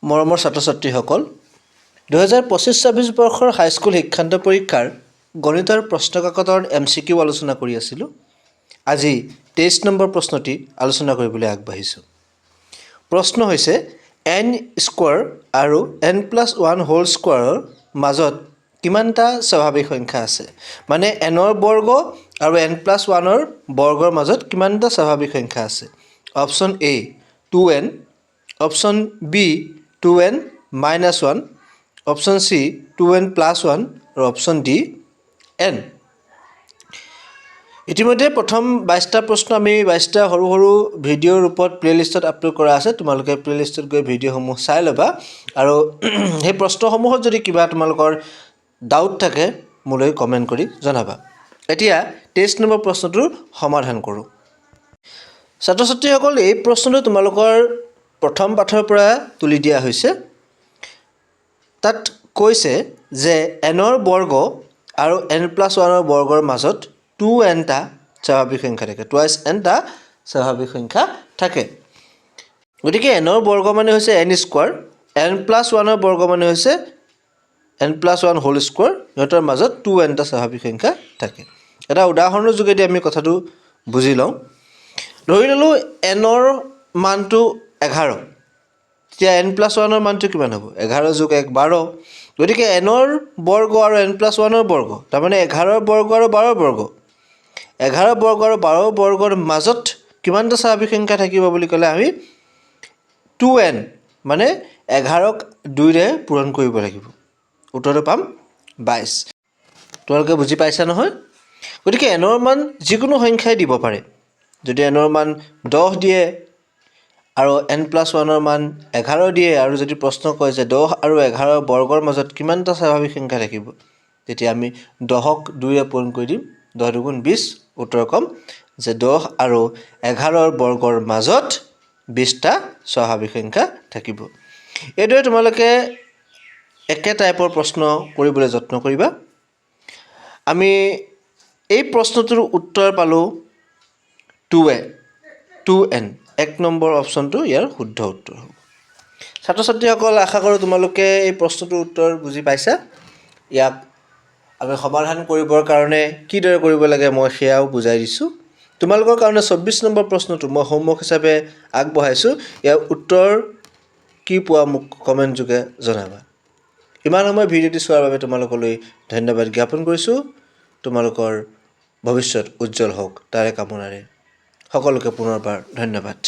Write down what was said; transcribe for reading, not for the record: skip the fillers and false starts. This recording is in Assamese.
মৰমৰ ছাত্ৰ-ছাত্ৰীসকল 2025-26 বৰ্ষৰ হাইস্কুল শিক্ষান্ত পৰীক্ষাৰ গণিতৰ প্ৰশ্নকাকতৰ MCQ আলোচনা কৰি আছিলোঁ। আজি 23 নম্বৰ প্ৰশ্নটি আলোচনা কৰিবলৈ আগবাঢ়িছোঁ। প্ৰশ্ন হৈছে n স্কোৱাৰ আৰু n+1 হোল স্কোৱাৰৰ মাজত কিমানটা স্বাভাৱিক সংখ্যা আছে? মানে nৰ বৰ্গ আৰু n+1ৰ বৰ্গৰ মাজত কিমানটা স্বাভাৱিক সংখ্যা আছে? Option A 2n, option B 2n-1, option C 2n+1 আৰু অপশ্যন D n। ইতিমধ্যে প্ৰথম 22টা প্ৰশ্ন আমি 22টা সৰু সৰু ভিডিঅ'ৰ ৰূপত প্লেলিষ্টত আপলোড কৰা আছে। তোমালোকে প্লেলিষ্টত গৈ ভিডিঅ'সমূহ চাই ল'বা আৰু সেই প্ৰশ্নসমূহত যদি কিবা তোমালোকৰ ডাউট থাকে মোলৈ কমেণ্ট কৰি জনাবা। এতিয়া 23 নম্বৰ প্ৰশ্নটোৰ সমাধান কৰোঁ। ছাত্ৰ-ছাত্ৰীসকল, এই প্ৰশ্নটো তোমালোকৰ প্ৰথম পাঠৰ পৰা তুলি দিয়া হৈছে। তাত কৈছে যে nৰ বৰ্গ আৰু n+1ৰ বৰ্গৰ মাজত 2nটা স্বাভাৱিক সংখ্যা থাকে, টুৱাইছ nটা স্বাভাৱিক সংখ্যা থাকে। গতিকে nৰ বৰ্গ মানে হৈছে n স্কোৱাৰ, n+1ৰ বৰ্গ মানে হৈছে n+1 হোল স্কোৱাৰ, সিহঁতৰ মাজত 2nটা স্বাভাৱিক সংখ্যা থাকে। এটা উদাহৰণৰ যোগেদি আমি কথাটো বুজি লওঁ। ধৰি ল'লোঁ nৰ মানটো 11, তেতিয়া n+1ৰ মানটো কিমান হ'ব? 11 + 1 12। গতিকে nৰ বৰ্গ আৰু n+1ৰ বৰ্গ, তাৰমানে 11ৰ বৰ্গ আৰু 12ৰ বৰ্গ, 11 বৰ্গ আৰু 12 বৰ্গৰ মাজত কিমানটা স্বাভাৱিক সংখ্যা থাকিব বুলি ক'লে আমি 2n মানে 11ক 2ৰে পূৰণ কৰিব লাগিব। উত্তৰটো পাম 22। তোমালোকে বুজি পাইছা নহয়? গতিকে nৰ মান যিকোনো সংখ্যাই দিব পাৰে। যদি nৰ মান 10 দিয়ে আৰু n+1ৰ মান 11 দিয়ে, আৰু যদি প্ৰশ্ন কয় যে 10 আৰু 11 বৰ্গৰ মাজত কিমানটা স্বাভাৱিক সংখ্যা থাকিব, তেতিয়া আমি 10ক 2ৰে পূৰণ কৰি দিম। 10 × 2 = 20। উত্তৰ ক'ম যে 10 আৰু 11 বৰ্গৰ মাজত 20টা স্বাভাৱিক সংখ্যা থাকিব। এইদৰে তোমালোকে একে টাইপৰ প্ৰশ্ন কৰিবলৈ যত্ন কৰিবা। আমি এই প্ৰশ্নটোৰ উত্তৰ পালোঁ 2n। 1 নম্বৰ অপশ্যনটো ইয়াৰ শুদ্ধ উত্তৰ হ'ব। ছাত্ৰ-ছাত্ৰীসকল, আশা কৰোঁ তোমালোকে এই প্ৰশ্নটোৰ উত্তৰ বুজি পাইছা। ইয়াক আমি সমাধান কৰিবৰ কাৰণে কিদৰে কৰিব লাগে মই সেয়াও বুজাই দিছোঁ। তোমালোকৰ কাৰণে 24 নম্বৰ প্ৰশ্নটো মই হোমৱৰ্ক হিচাপে আগবঢ়াইছোঁ। ইয়াৰ উত্তৰ কি পোৱা মোক কমেণ্ট যোগে জনাবা। ইমান সময় ভিডিঅ'টি চোৱাৰ বাবে তোমালোকলৈ ধন্যবাদ জ্ঞাপন কৰিছোঁ। তোমালোকৰ ভৱিষ্যত উজ্জ্বল হওক তাৰে কামনাৰে সকলোকে পুনৰবাৰ ধন্যবাদ।